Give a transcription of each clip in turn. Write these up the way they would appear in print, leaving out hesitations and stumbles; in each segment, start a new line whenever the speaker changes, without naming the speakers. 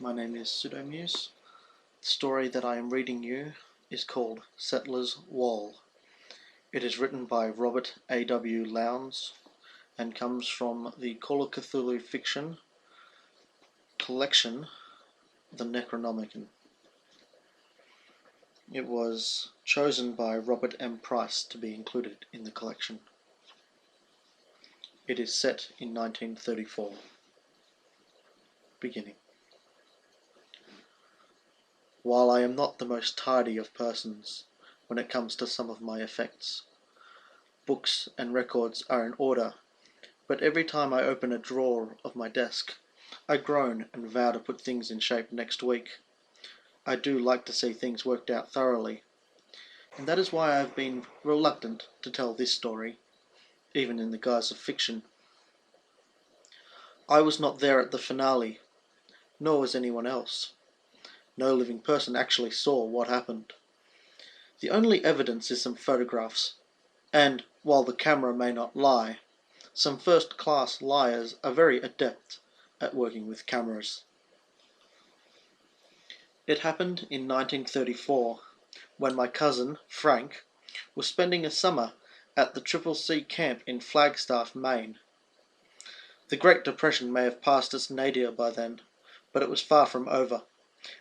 My name is Pseudomuse. The story that I am reading you is called Settler's Wall. It is written by Robert A.W. Lowndes and comes from the Call of Cthulhu fiction collection, The Necronomicon. It was chosen by Robert M. Price to be included in the collection. It is set in 1934. Beginning. While I am not the most tidy of persons when it comes to some of my effects, books and records are in order, but every time I open a drawer of my desk, I groan and vow to put things in shape next week. I do like to see things worked out thoroughly, and that is why I have been reluctant to tell this story, even in the guise of fiction. I was not there at the finale, nor was anyone else. No living person actually saw what happened. The only evidence is some photographs, and, while the camera may not lie, some first-class liars are very adept at working with cameras. It happened in 1934, when my cousin, Frank, was spending a summer at the C camp in Flagstaff, Maine. The Great Depression may have passed its nadir by then, but it was far from over,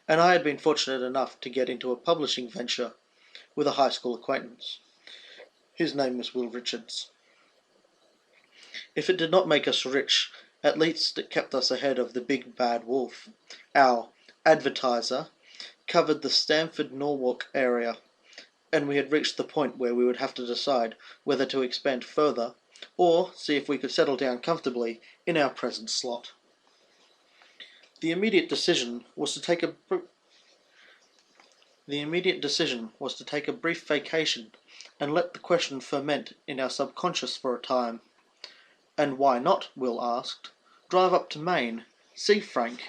and I had been fortunate enough to get into a publishing venture with a high school acquaintance. His name was Will Richards. If it did not make us rich, at least it kept us ahead of the big bad wolf. Our advertiser covered the Stamford-Norwalk area, and we had reached the point where we would have to decide whether to expand further or see if we could settle down comfortably in our present slot. The immediate decision was to take a brief vacation and let the question ferment in our subconscious for a time. And why not, Will asked, drive up to Maine, see Frank,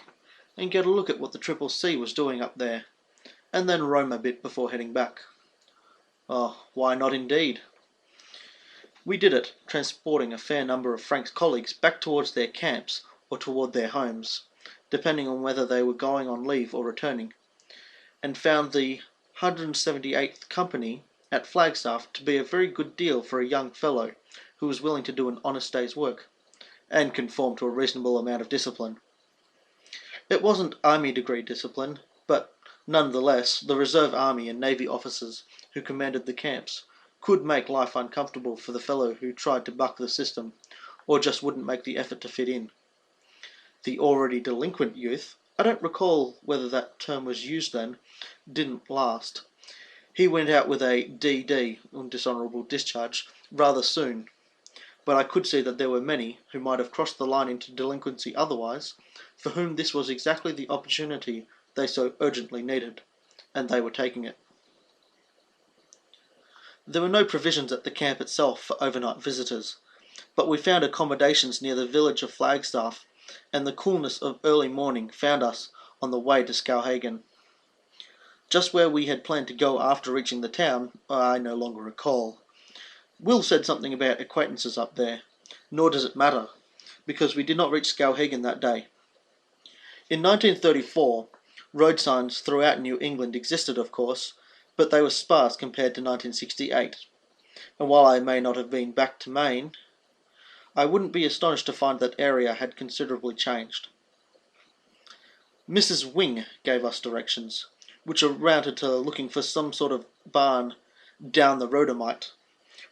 and get a look at what the C was doing up there, and then roam a bit before heading back. Oh, why not indeed? We did it, transporting a fair number of Frank's colleagues back towards their camps or toward their homes, depending on whether they were going on leave or returning, and found the 178th Company at Flagstaff to be a very good deal for a young fellow who was willing to do an honest day's work, and conform to a reasonable amount of discipline. It wasn't Army degree discipline, but nonetheless, the Reserve Army and Navy officers who commanded the camps could make life uncomfortable for the fellow who tried to buck the system, or just wouldn't make the effort to fit in. The already delinquent youth, I don't recall whether that term was used then, didn't last. He went out with a DD, dishonourable discharge, rather soon, but I could see that there were many who might have crossed the line into delinquency otherwise, for whom this was exactly the opportunity they so urgently needed, and they were taking it. There were no provisions at the camp itself for overnight visitors, but we found accommodations near the village of Flagstaff, and the coolness of early morning found us on the way to Skowhegan. Just where we had planned to go after reaching the town, I no longer recall. Will said something about acquaintances up there, nor does it matter, because we did not reach Skowhegan that day. In 1934, road signs throughout New England existed, of course, but they were sparse compared to 1968, and while I may not have been back to Maine, I wouldn't be astonished to find that area had considerably changed. Mrs. Wing gave us directions, which amounted to looking for some sort of barn down the Rhodamite,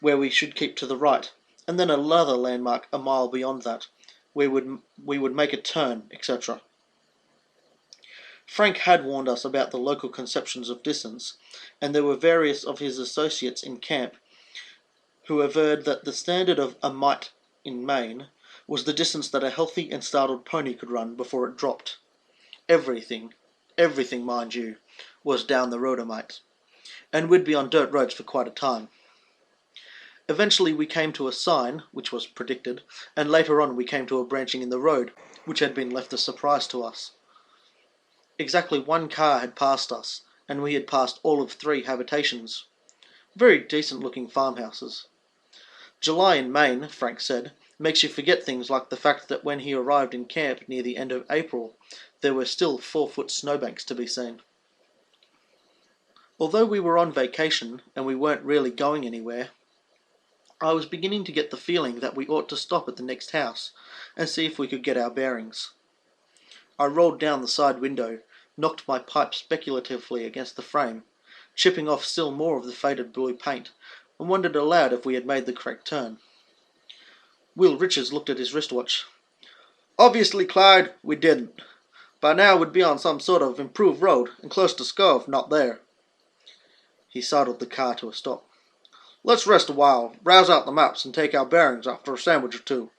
where we should keep to the right, and then another landmark a mile beyond that, where we would make a turn, etc. Frank had warned us about the local conceptions of distance, and there were various of his associates in camp who averred that the standard of a mite in Maine was the distance that a healthy and startled pony could run before it dropped. Everything, mind you, was down the Rhodamite, and we'd be on dirt roads for quite a time. Eventually we came to a sign, which was predicted, and later on we came to a branching in the road, which had been left a surprise to us. Exactly one car had passed us, and we had passed all of 3 habitations. Very decent-looking farmhouses. July in Maine, Frank said, Makes you forget things like the fact that when he arrived in camp near the end of April, there were still 4-foot snowbanks to be seen. Although we were on vacation and we weren't really going anywhere, I was beginning to get the feeling that we ought to stop at the next house and see if we could get our bearings. I rolled down the side window, knocked my pipe speculatively against the frame, chipping off still more of the faded blue paint, and wondered aloud if we had made the correct turn. Will Richards looked at his wristwatch. "Obviously, Clyde, we didn't. By now we'd be on some sort of improved road, and close to Scove, not there." He sidled the car to a stop. "Let's rest a while, browse out the maps, and take our bearings after a sandwich or two."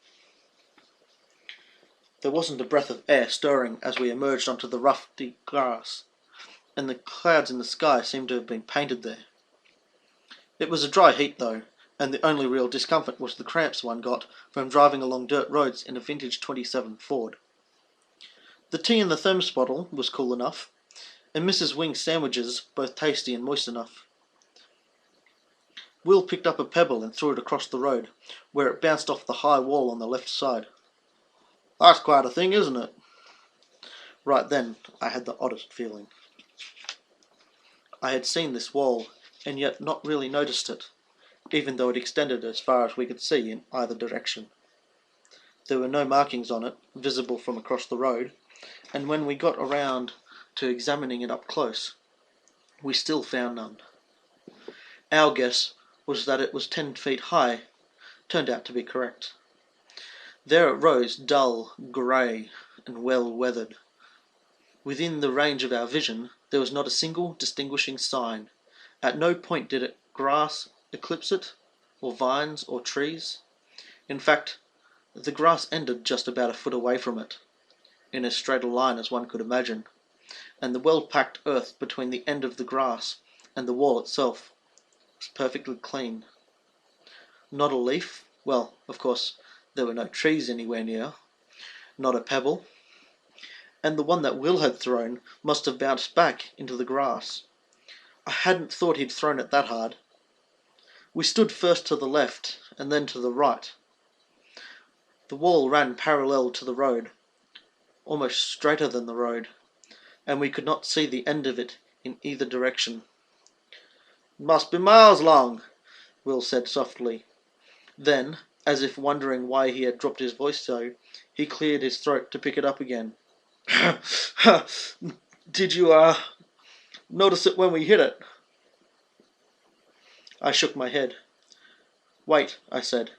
There wasn't a breath of air stirring as we emerged onto the rough, deep grass, and the clouds in the sky seemed to have been painted there. It was a dry heat, though, and the only real discomfort was the cramps one got from driving along dirt roads in a vintage 27 Ford. The tea in the thermos bottle was cool enough, and Mrs. Wing's sandwiches both tasty and moist enough. Will picked up a pebble and threw it across the road, where it bounced off the high wall on the left side. "That's quite a thing, isn't it?" Right then, I had the oddest feeling. I had seen this wall, and yet not really noticed it, even though it extended as far as we could see in either direction. There were no markings on it, visible from across the road, and when we got around to examining it up close, we still found none. Our guess was that it was 10 feet high, turned out to be correct. There it rose, dull, grey, and well weathered. Within the range of our vision, there was not a single distinguishing sign. At no point did grass eclipse it, or vines, or trees. In fact, the grass ended just about a foot away from it, in as straight a line as one could imagine, and the well-packed earth between the end of the grass and the wall itself was perfectly clean. Not a leaf, well, of course, there were no trees anywhere near, not a pebble, and the one that Will had thrown must have bounced back into the grass. I hadn't thought he'd thrown it that hard. We stood first to the left, and then to the right. The wall ran parallel to the road, almost straighter than the road, and we could not see the end of it in either direction. "Must be miles long," Will said softly. Then, as if wondering why he had dropped his voice so, he cleared his throat to pick it up again. "Did you, notice it when we hit it?" I shook my head. "Wait," I said.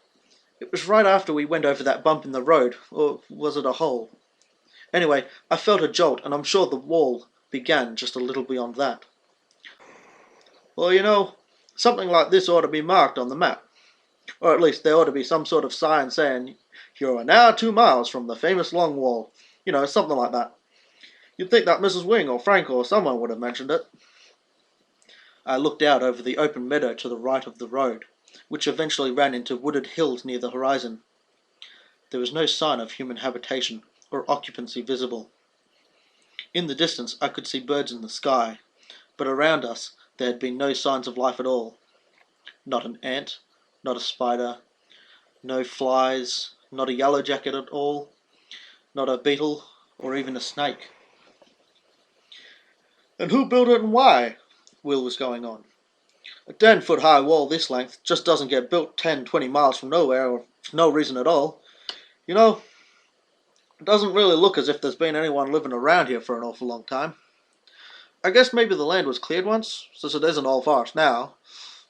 "It was right after we went over that bump in the road, or was it a hole? Anyway, I felt a jolt, and I'm sure the wall began just a little beyond that." "Well, you know, something like this ought to be marked on the map. Or at least there ought to be some sort of sign saying, 'You are now 2 miles from the famous Long Wall.' You know, something like that. You'd think that Mrs. Wing or Frank or someone would have mentioned it." I looked out over the open meadow to the right of the road, which eventually ran into wooded hills near the horizon. There was no sign of human habitation or occupancy visible. In the distance I could see birds in the sky, but around us there had been no signs of life at all. Not an ant, not a spider, no flies, not a yellow jacket at all, not a beetle, or even a snake. "And who built it and why?" Will was going on. "A 10-foot high wall this length just doesn't get built 10-20 miles from nowhere, or for no reason at all. You know, it doesn't really look as if there's been anyone living around here for an awful long time. I guess maybe the land was cleared once, since it isn't all forest now.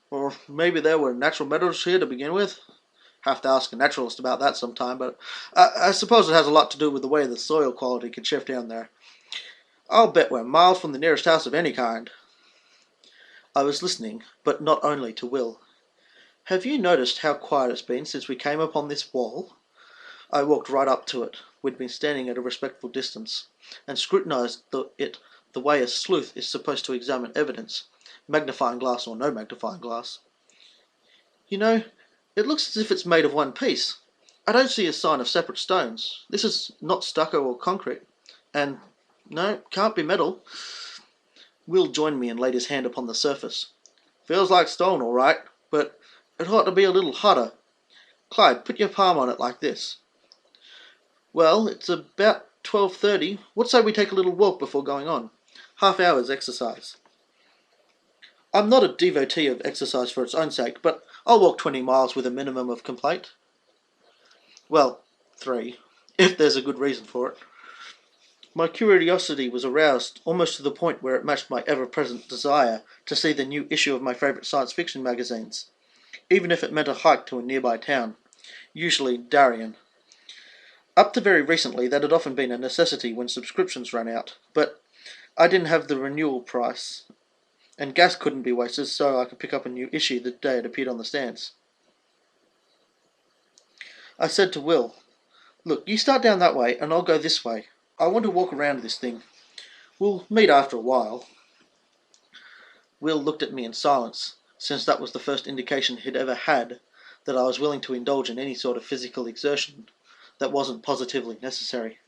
Or maybe there were natural meadows here to begin with. Have to ask a naturalist about that sometime, but I suppose it has a lot to do with the way the soil quality can shift down there. I'll bet we're miles from the nearest house of any kind." I was listening, but not only to Will. "Have you noticed how quiet it's been since we came upon this wall?" I walked right up to it. We'd been standing at a respectful distance, and scrutinized it the way a sleuth is supposed to examine evidence, magnifying glass or no magnifying glass. "You know, it looks as if it's made of one piece. I don't see a sign of separate stones. This is not stucco or concrete, and no, can't be metal." Will joined me and laid his hand upon the surface. "Feels like stone, all right, but it ought to be a little hotter. Clyde, put your palm on it like this. Well, it's about 12:30. What say we take a little walk before going on? Half hour's exercise. I'm not a devotee of exercise for its own sake, but I'll walk 20 miles with a minimum of complaint. Well, 3, if there's a good reason for it. My curiosity was aroused almost to the point where it matched my ever-present desire to see the new issue of my favourite science fiction magazines, even if it meant a hike to a nearby town, usually Darien. Up to very recently, that had often been a necessity when subscriptions ran out, but I didn't have the renewal price, and gas couldn't be wasted, so I could pick up a new issue the day it appeared on the stands. I said to Will, "Look, you start down that way, and I'll go this way. I want to walk around this thing. We'll meet after a while." Will looked at me in silence, since that was the first indication he'd ever had that I was willing to indulge in any sort of physical exertion that wasn't positively necessary.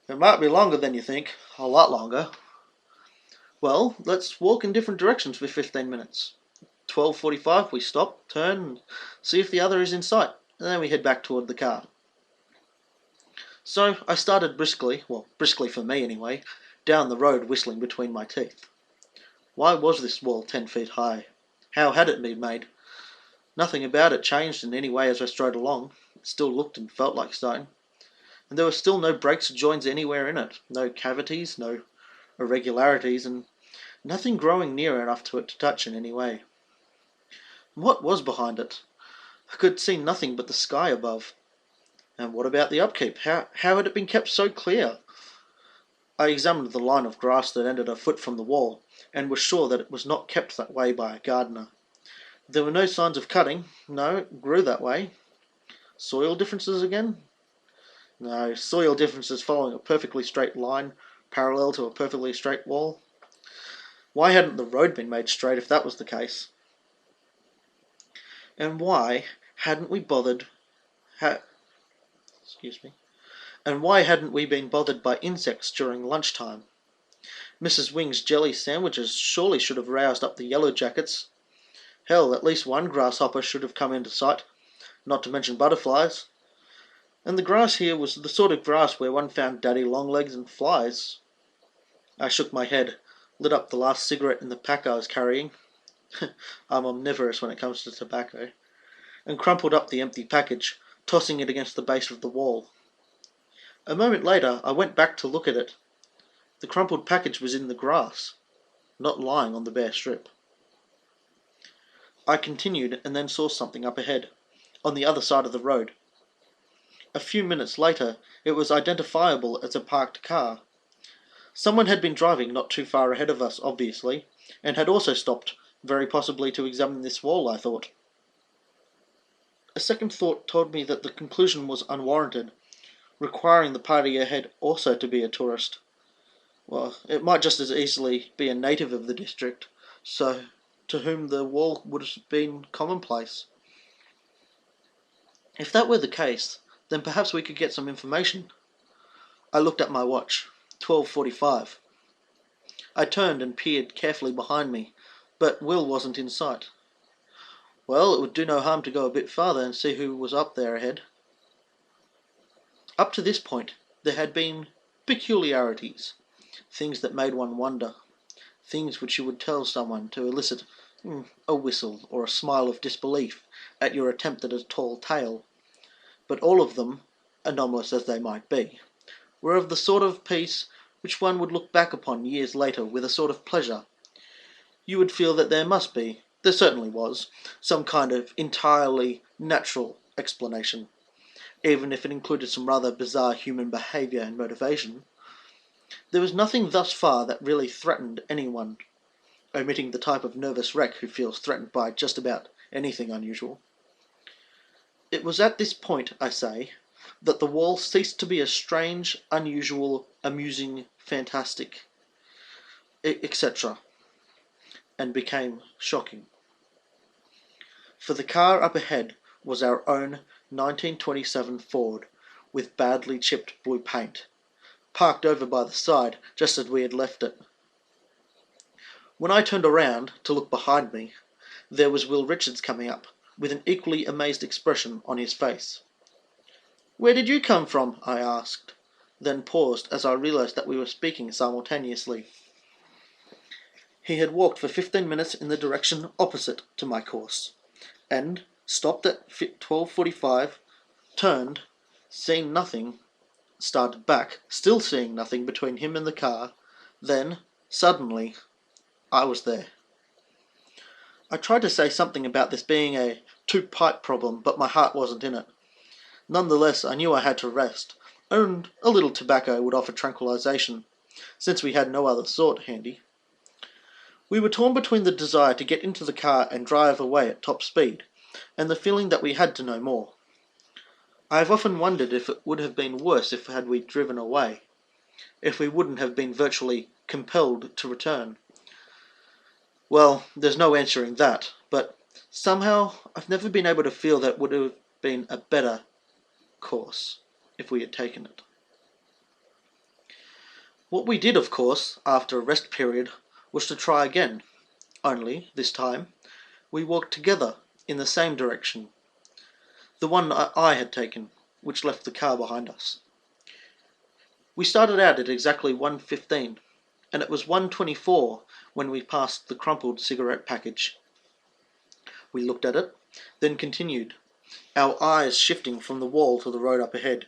"It might be longer than you think, a lot longer." "Well, let's walk in different directions for 15 minutes. 12:45 we stop, turn, and see if the other is in sight, and then we head back toward the car." So I started briskly for me anyway, down the road whistling between my teeth. Why was this wall 10 feet high? How had it been made? Nothing about it changed in any way as I strode along. It still looked and felt like stone. And there were still no breaks or joins anywhere in it, no cavities, no irregularities, and nothing growing near enough to it to touch in any way. What was behind it? I could see nothing but the sky above. And what about the upkeep? How had it been kept so clear? I examined the line of grass that ended a foot from the wall, and was sure that it was not kept that way by a gardener. There were no signs of cutting. No, it grew that way. Soil differences again? No, soil differences following a perfectly straight line, parallel to a perfectly straight wall. Why hadn't the road been made straight if that was the case? And why hadn't we bothered... And why hadn't we been bothered by insects during lunchtime? Mrs. Wing's jelly sandwiches surely should have roused up the yellow jackets. Hell, at least one grasshopper should have come into sight, not to mention butterflies. And the grass here was the sort of grass where one found daddy longlegs and flies. I shook my head, lit up the last cigarette in the pack I was carrying. I'm omnivorous when it comes to tobacco. And crumpled up the empty package, tossing it against the base of the wall. A moment later, I went back to look at it. The crumpled package was in the grass, not lying on the bare strip. I continued and then saw something up ahead, on the other side of the road. A few minutes later, it was identifiable as a parked car. Someone had been driving not too far ahead of us, obviously, and had also stopped, very possibly to examine this wall, I thought. A second thought told me that the conclusion was unwarranted, requiring the party ahead also to be a tourist. Well, it might just as easily be a native of the district, so to whom the wall would have been commonplace. If that were the case, then perhaps we could get some information. I looked at my watch. 12:45. I turned and peered carefully behind me, but Will wasn't in sight. Well, it would do no harm to go a bit farther and see who was up there ahead. Up to this point, there had been peculiarities, things that made one wonder, things which you would tell someone to elicit a whistle or a smile of disbelief at your attempt at a tall tale. But all of them, anomalous as they might be, were of the sort of piece which one would look back upon years later with a sort of pleasure. You would feel that there certainly was, some kind of entirely natural explanation, even if it included some rather bizarre human behaviour and motivation. There was nothing thus far that really threatened anyone, omitting the type of nervous wreck who feels threatened by just about anything unusual. It was at this point, I say, that the wall ceased to be a strange, unusual, amusing, fantastic, etc., and became shocking. For the car up ahead was our own 1927 Ford, with badly chipped blue paint, parked over by the side just as we had left it. When I turned around to look behind me, there was Will Richards coming up, with an equally amazed expression on his face. "Where did you come from?" I asked, then paused as I realized that we were speaking simultaneously. He had walked for 15 minutes in the direction opposite to my course, and stopped at 12:45, turned, seeing nothing, started back, still seeing nothing between him and the car, then, suddenly, I was there. I tried to say something about this being a two-pipe problem, but my heart wasn't in it. Nonetheless, I knew I had to rest, and a little tobacco would offer tranquilization, since we had no other sort handy. We were torn between the desire to get into the car and drive away at top speed, and the feeling that we had to know more. I have often wondered if it would have been worse if had we driven away, if we wouldn't have been virtually compelled to return. Well, there's no answering that, but somehow I've never been able to feel that it would have been a better course if we had taken it. What we did, of course, after a rest period, was to try again, only, this time, we walked together in the same direction, the one I had taken, which left the car behind us. We started out at exactly 1:15, and it was 1:24 when we passed the crumpled cigarette package. We looked at it, then continued, our eyes shifting from the wall to the road up ahead.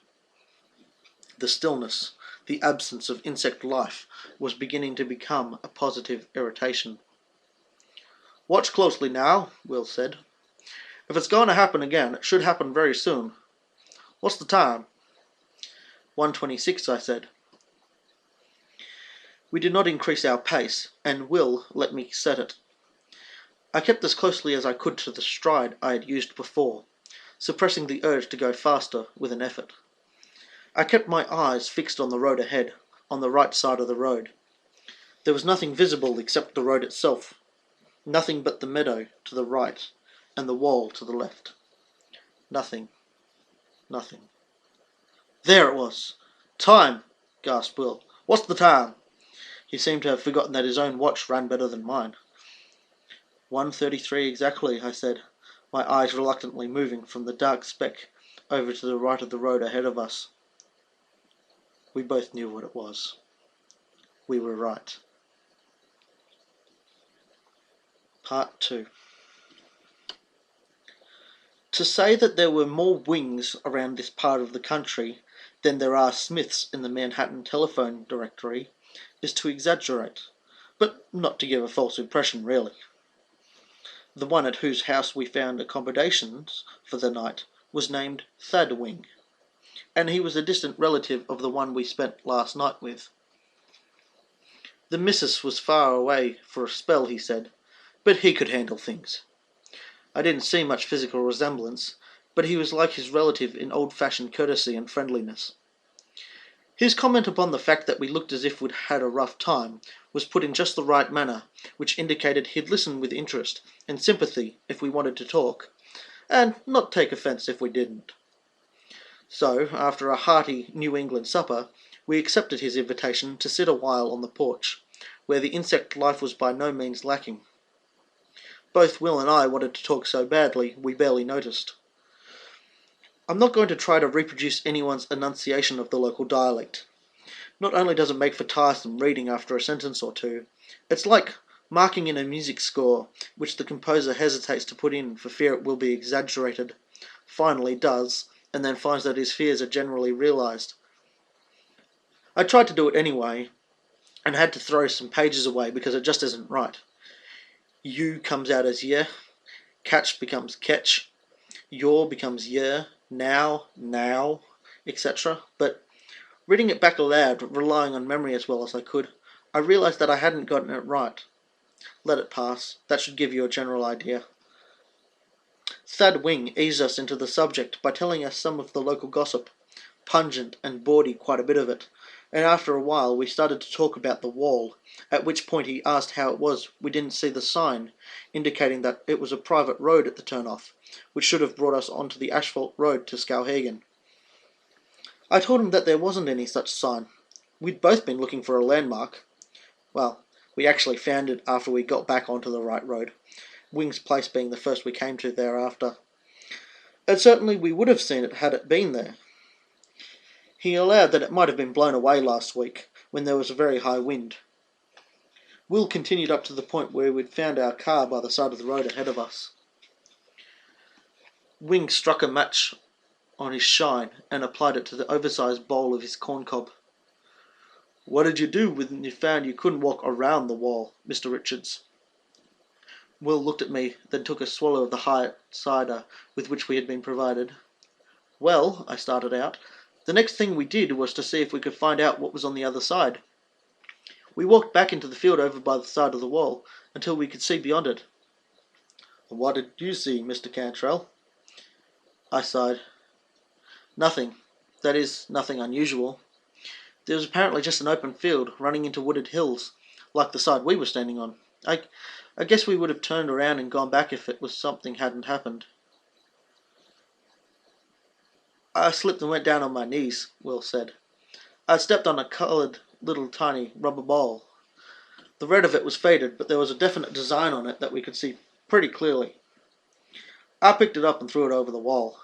The stillness, the absence of insect life, was beginning to become a positive irritation. "Watch closely now," Will said. "If it's going to happen again, it should happen very soon. What's the time?" 1:26, I said. We did not increase our pace, and Will let me set it. I kept as closely as I could to the stride I had used before, suppressing the urge to go faster with an effort. I kept my eyes fixed on the road ahead, on the right side of the road. There was nothing visible except the road itself, nothing but the meadow to the right and the wall to the left. Nothing. Nothing. There it was! "Time!" gasped Will. "What's the time?" He seemed to have forgotten that his own watch ran better than mine. 1:33 exactly, I said, my eyes reluctantly moving from the dark speck over to the right of the road ahead of us. We both knew what it was. We were right. Part 2. To say that there were more wings around this part of the country than there are Smiths in the Manhattan telephone directory is to exaggerate, but not to give a false impression, really. The one at whose house we found accommodations for the night was named Thad Wing, and he was a distant relative of the one we spent last night with. The missus was far away for a spell, he said, but he could handle things. I didn't see much physical resemblance, but he was like his relative in old-fashioned courtesy and friendliness. His comment upon the fact that we looked as if we'd had a rough time was put in just the right manner, which indicated he'd listen with interest and sympathy if we wanted to talk, and not take offence if we didn't. So, after a hearty New England supper, we accepted his invitation to sit a while on the porch, where the insect life was by no means lacking. Both Will and I wanted to talk so badly we barely noticed. I'm not going to try to reproduce anyone's enunciation of the local dialect. Not only does it make for tiresome reading after a sentence or two, it's like marking in a music score which the composer hesitates to put in for fear it will be exaggerated, finally does, and then finds that his fears are generally realised. I tried to do it anyway, and had to throw some pages away because it just isn't right. You comes out as yeah, catch becomes catch, your becomes yeah, now, etc. But reading it back aloud, relying on memory as well as I could, I realised that I hadn't gotten it right. Let it pass. That should give you a general idea. Thad Wing eased us into the subject by telling us some of the local gossip, pungent and bawdy quite a bit of it, and after a while we started to talk about the wall, at which point he asked how it was we didn't see the sign, indicating that it was a private road at the turn-off, which should have brought us onto the asphalt road to Skowhegan. I told him that there wasn't any such sign. We'd both been looking for a landmark. Well, we actually found it after we got back onto the right road, Wing's place being the first we came to thereafter. And certainly we would have seen it had it been there. He allowed that it might have been blown away last week, when there was a very high wind. Will continued up to the point where we'd found our car by the side of the road ahead of us. Wing struck a match on his shine and applied it to the oversized bowl of his corncob. "What did you do when you found you couldn't walk around the wall, Mr. Richards?" Will looked at me, then took a swallow of the high cider with which we had been provided. "Well," I started out, "the next thing we did was to see if we could find out what was on the other side. We walked back into the field over by the side of the wall until we could see beyond it." "What did you see, Mr. Cantrell?" I sighed. "Nothing. That is, nothing unusual. There was apparently just an open field running into wooded hills, like the side we were standing on. I guess we would have turned around and gone back if it was something hadn't happened." "I slipped and went down on my knees," Will said. "I stepped on a coloured little tiny rubber ball. The red of it was faded, but there was a definite design on it that we could see pretty clearly. I picked it up and threw it over the wall.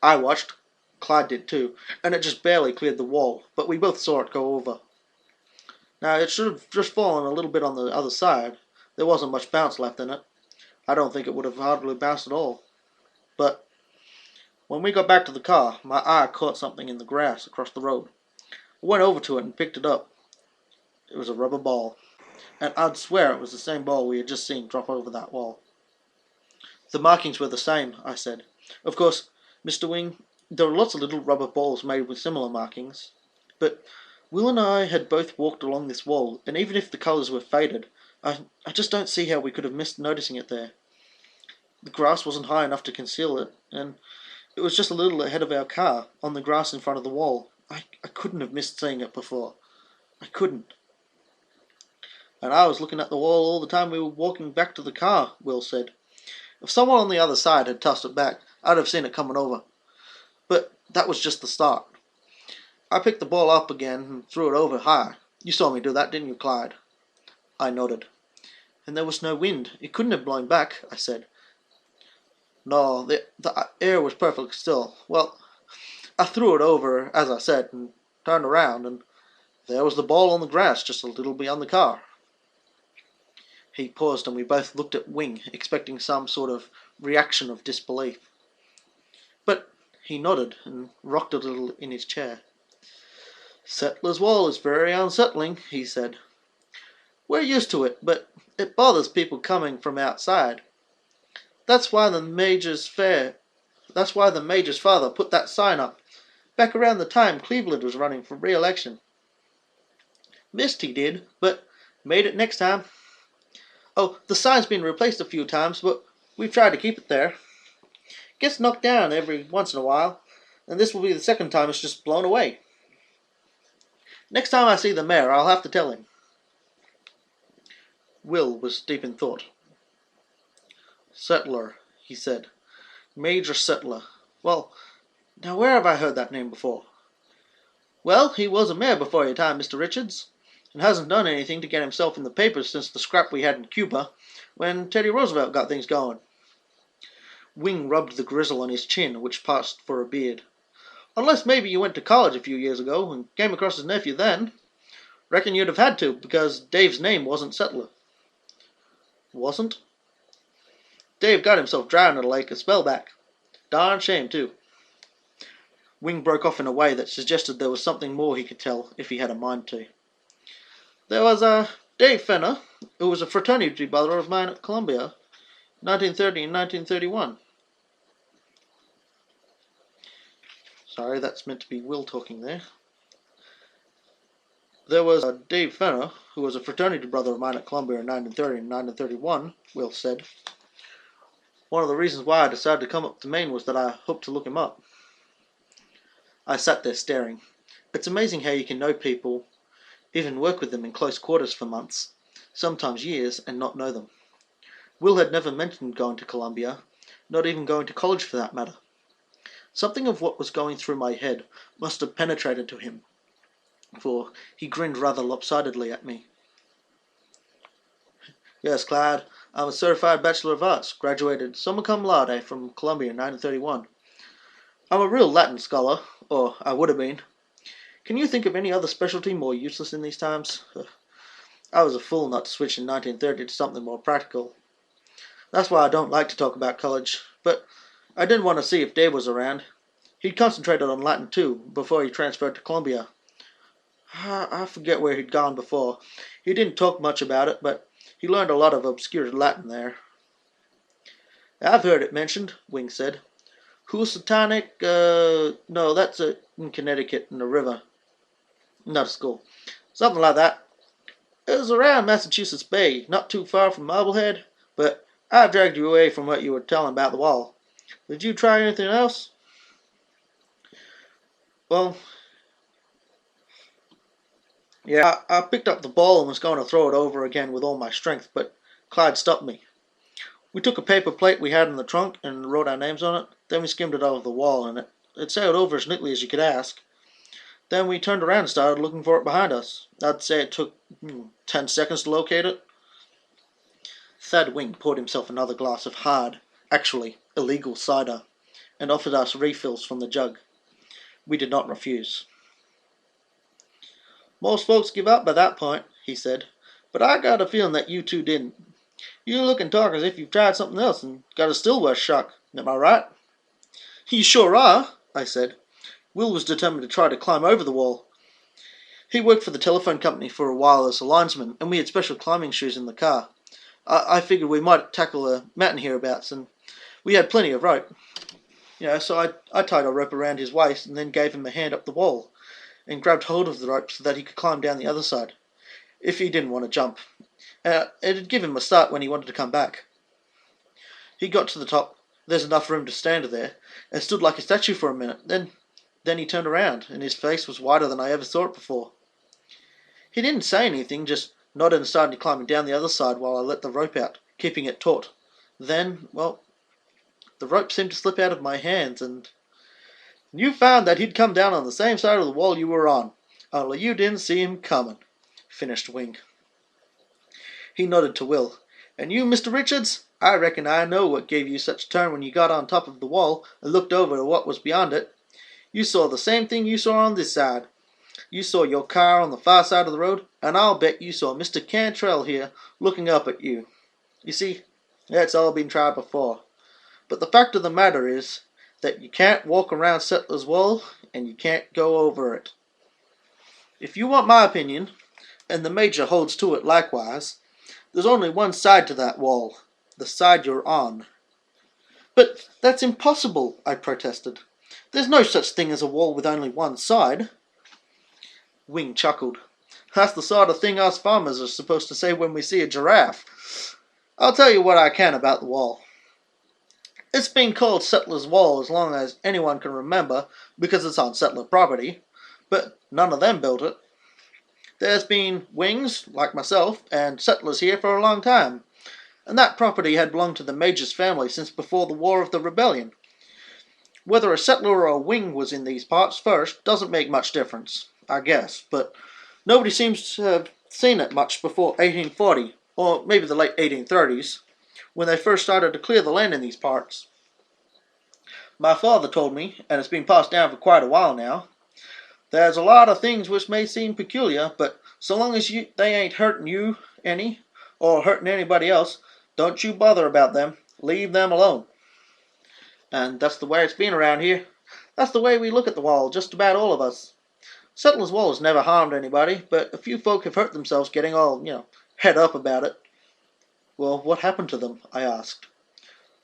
I watched, Clyde did too, and it just barely cleared the wall, but we both saw it go over. Now, it should have just fallen a little bit on the other side. There wasn't much bounce left in it. I don't think it would have hardly bounced at all. But when we got back to the car, my eye caught something in the grass across the road. I went over to it and picked it up. It was a rubber ball, and I'd swear it was the same ball we had just seen drop over that wall." "The markings were the same," I said. "Of course, Mr. Wing, there are lots of little rubber balls made with similar markings. But Will and I had both walked along this wall, and even if the colours were faded, I just don't see how we could have missed noticing it there. The grass wasn't high enough to conceal it, and it was just a little ahead of our car, on the grass in front of the wall. I couldn't have missed seeing it before. I couldn't." "And I was looking at the wall all the time we were walking back to the car," Will said. "If someone on the other side had tossed it back, I'd have seen it coming over. But that was just the start. I picked the ball up again and threw it over high. You saw me do that, didn't you, Clyde?" I nodded. "And there was no wind. It couldn't have blown back," I said. "No, the air was perfectly still. Well, I threw it over, as I said, and turned around, and there was the ball on the grass just a little beyond the car." He paused, and we both looked at Wing, expecting some sort of reaction of disbelief. But he nodded and rocked a little in his chair. "Settler's Wall is very unsettling," he said. "We're used to it, but it bothers people coming from outside. That's why the Major's father put that sign up, back around the time Cleveland was running for re-election. Missed he did, but made it next time. Oh, the sign's been replaced a few times, but we've tried to keep it there. Gets knocked down every once in a while, and this will be the second time it's just blown away. Next time I see the mayor, I'll have to tell him." Will was deep in thought. "Settler," he said. "Major Settler. Well, now where have I heard that name before?" "Well, he was a mayor before your time, Mr. Richards, and hasn't done anything to get himself in the papers since the scrap we had in Cuba, when Teddy Roosevelt got things going." Wing rubbed the grizzle on his chin, which passed for a beard. "Unless maybe you went to college a few years ago and came across his nephew then. Reckon you'd have had to, because Dave's name wasn't Settler." "Wasn't?" "Dave got himself drowned in a lake a spell back. Darn shame, too." Wing broke off in a way that suggested there was something more he could tell if he had a mind to. "There was Dave Fenner, who was a fraternity brother of mine at Columbia, 1930 and 1931. Sorry, that's meant to be Will talking there. "There was Dave Fenner, who was a fraternity brother of mine at Columbia in 1930 and 1931, Will said. "One of the reasons why I decided to come up to Maine was that I hoped to look him up." I sat there staring. It's amazing how you can know people, even work with them in close quarters for months, sometimes years, and not know them. Will had never mentioned going to Columbia, not even going to college for that matter. Something of what was going through my head must have penetrated to him, for he grinned rather lopsidedly at me. "Yes, Clyde, I'm a certified Bachelor of Arts, graduated summa cum laude from Columbia in 1931. I'm a real Latin scholar, or I would have been. Can you think of any other specialty more useless in these times? I was a fool not to switch in 1930 to something more practical. That's why I don't like to talk about college, but I didn't want to see if Dave was around. He'd concentrated on Latin too, before he transferred to Columbia. I forget where he'd gone before. He didn't talk much about it, but he learned a lot of obscure Latin there. I've heard it mentioned, Wing said. Housatonic, no, that's in Connecticut, in the river. Not a school. Something like that. It was around Massachusetts Bay, not too far from Marblehead, but I dragged you away from what you were telling about the wall. Did you try anything else? Well, yeah, I picked up the ball and was going to throw it over again with all my strength, but Clyde stopped me. We took a paper plate we had in the trunk and wrote our names on it. Then we skimmed it off the wall, and it sailed over as neatly as you could ask. Then we turned around and started looking for it behind us. I'd say it took 10 seconds to locate it. Thad Wing poured himself another glass of hard, actually illegal cider, and offered us refills from the jug. We did not refuse. Most folks give up by that point, he said, but I got a feeling that you two didn't. You look and talk as if you've tried something else and got a still worse shock. Am I right? You sure are, I said. Will was determined to try to climb over the wall. He worked for the telephone company for a while as a linesman, and we had special climbing shoes in the car. I figured we might tackle a mountain hereabouts, and we had plenty of rope. So I tied a rope around his waist and then gave him a hand up the wall, and grabbed hold of the rope so that he could climb down the other side, if he didn't want to jump. It'd give him a start when he wanted to come back. He got to the top. There's enough room to stand there, and stood like a statue for a minute. Then he turned around, and his face was whiter than I ever saw it before. He didn't say anything, just nodded and started climbing down the other side while I let the rope out, keeping it taut. Then, the rope seemed to slip out of my hands, and you found that he'd come down on the same side of the wall you were on, only you didn't see him coming, finished Wing. He nodded to Will. And you, Mr. Richards? I reckon I know what gave you such a turn when you got on top of the wall and looked over to what was beyond it. You saw the same thing you saw on this side. You saw your car on the far side of the road, and I'll bet you saw Mr. Cantrell here looking up at you. You see, that's all been tried before. But the fact of the matter is that you can't walk around Settler's Wall, and you can't go over it. If you want my opinion, and the Major holds to it likewise, there's only one side to that wall, the side you're on. But that's impossible, I protested. There's no such thing as a wall with only one side. Wing chuckled. That's the sort of thing us farmers are supposed to say when we see a giraffe. I'll tell you what I can about the wall. It's been called Settler's Wall as long as anyone can remember because it's on settler property, but none of them built it. There's been Wings, like myself, and settlers here for a long time, and that property had belonged to the Major's family since before the War of the Rebellion. Whether a settler or a Wing was in these parts first doesn't make much difference, I guess, but nobody seems to have seen it much before 1840, or maybe the late 1830s, when they first started to clear the land in these parts. My father told me, and it's been passed down for quite a while now, there's a lot of things which may seem peculiar, but so long as they ain't hurting you any, or hurting anybody else, don't you bother about them. Leave them alone. And that's the way it's been around here. That's the way we look at the wall, just about all of us. Settler's Wall has never harmed anybody, but a few folk have hurt themselves getting all, head up about it. Well, what happened to them? I asked.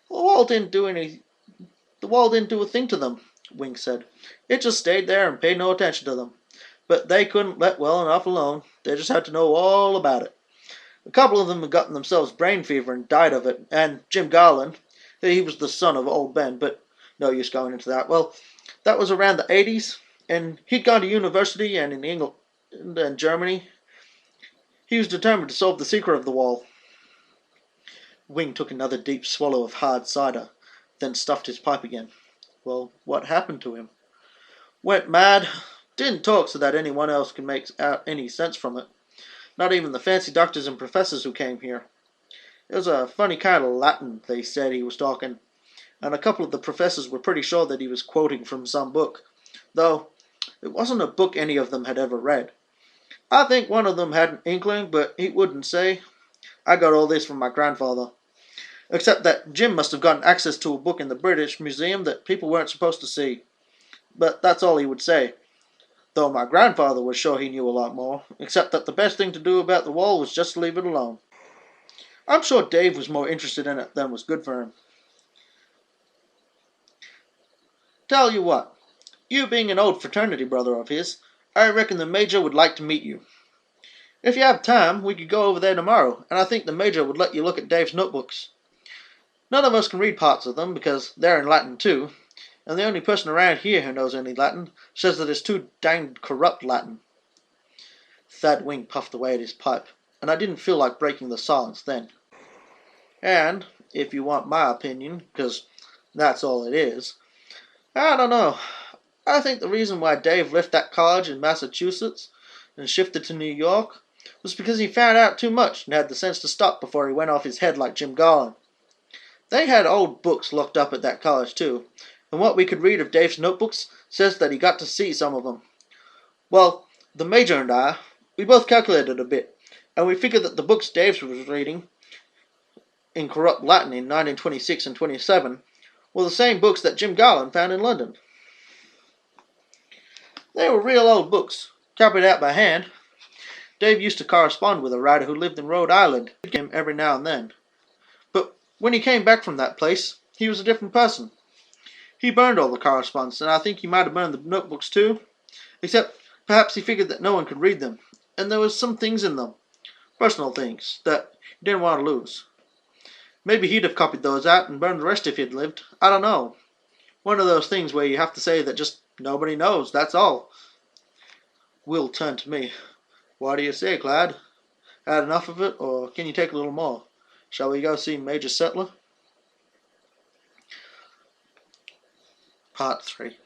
The wall didn't do a thing to them, Wing said. It just stayed there and paid no attention to them. But they couldn't let well enough alone. They just had to know all about it. A couple of them had gotten themselves brain fever and died of it, and Jim Garland, he was the son of old Ben, but no use going into that. Well, that was around the 80s, and he'd gone to university and in England and Germany. He was determined to solve the secret of the wall. Wing took another deep swallow of hard cider, then stuffed his pipe again. Well, what happened to him? Went mad. Didn't talk so that anyone else could make out any sense from it. Not even the fancy doctors and professors who came here. It was a funny kind of Latin they said he was talking, and a couple of the professors were pretty sure that he was quoting from some book, though it wasn't a book any of them had ever read. I think one of them had an inkling, but he wouldn't say. I got all this from my grandfather. Except that Jim must have gotten access to a book in the British Museum that people weren't supposed to see. But that's all he would say. Though my grandfather was sure he knew a lot more, except that the best thing to do about the wall was just to leave it alone. I'm sure Dave was more interested in it than was good for him. Tell you what, you being an old fraternity brother of his, I reckon the Major would like to meet you. If you have time, we could go over there tomorrow, and I think the Major would let you look at Dave's notebooks. None of us can read parts of them, because they're in Latin too, and the only person around here who knows any Latin says that it's too danged corrupt Latin. Thad Wing puffed away at his pipe, and I didn't feel like breaking the silence then. And, if you want my opinion, because that's all it is, I don't know. I think the reason why Dave left that college in Massachusetts and shifted to New York was because he found out too much and had the sense to stop before he went off his head like Jim Garland. They had old books locked up at that college too, and what we could read of Dave's notebooks says that he got to see some of them. Well, the Major and I, we both calculated a bit, and we figured that the books Dave was reading in corrupt Latin in 1926 and 27 were the same books that Jim Garland found in London. They were real old books, copied out by hand. Dave used to correspond with a writer who lived in Rhode Island. He'd get him every now and then. But when he came back from that place, he was a different person. He burned all the correspondence, and I think he might have burned the notebooks too, except perhaps he figured that no one could read them, and there was some things in them, personal things, that he didn't want to lose. Maybe he'd have copied those out and burned the rest if he'd lived. I don't know. One of those things where you have to say that just nobody knows, that's all. Will turned to me. What do you say, Clyde? Had enough of it, or can you take a little more? Shall we go see Major Settler? Part 3.